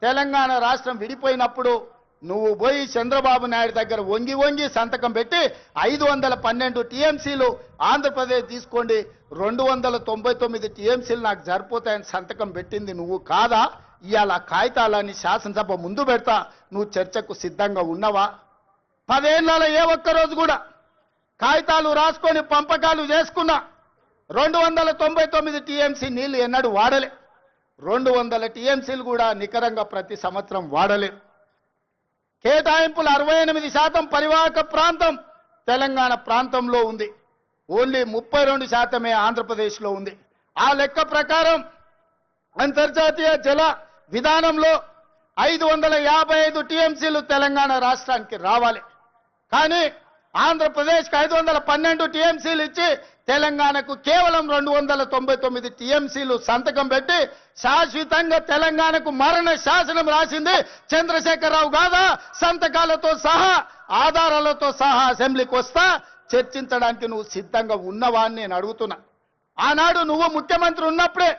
తెలంగాణ రాష్ట్రం విడిపోయినప్పుడు నువ్వు పోయి చంద్రబాబు నాయుడు దగ్గర వంగి వంగి సంతకం పెట్టి 512 టీఎంసీలు ఆంధ్రప్రదేశ్ తీసుకోండి 299 టీఎంసీలు నాకు సరిపోతాయని సంతకం పెట్టింది నువ్వు కాదా? ఇవాళ కాగితాలని శాసనసభ ముందు పెడతా, నువ్వు చర్చకు సిద్ధంగా ఉన్నావా? 10 ఏళ్లలో ఏ ఒక్కరోజు కూడా కాగితాలు రాసుకొని పంపకాలు చేసుకున్నా 299 టీఎంసీ నీళ్లు ఎన్నడూ వాడలే. 200 టీఎంసీలు కూడా నికరంగా ప్రతి సంవత్సరం వాడలే. కేటాయింపులు 68% పరివాహక ప్రాంతం తెలంగాణ ప్రాంతంలో ఉంది. ఓన్లీ 32% ఆంధ్రప్రదేశ్లో ఉంది. ఆ లెక్క ప్రకారం అంతర్జాతీయ జల విధానంలో 555 టీఎంసీలు తెలంగాణ రాష్ట్రానికి రావాలి. కానీ ఆంధ్రప్రదేశ్కి 512 టీఎంసీలు ఇచ్చి తెలంగాణకు కేవలం 299 టీఎంసీలు సంతకం పెట్టి శాశ్వతంగా తెలంగాణకు మరణ శాసనం రాసింది చంద్రశేఖరరావు కాదా? సంతకాలతో సహా ఆధారాలతో సహా అసెంబ్లీకి వస్తా, చర్చించడానికి నువ్వు సిద్ధంగా ఉన్నవా అని నేను అడుగుతున్నా. ఆనాడు నువ్వు ముఖ్యమంత్రి ఉన్నప్పుడే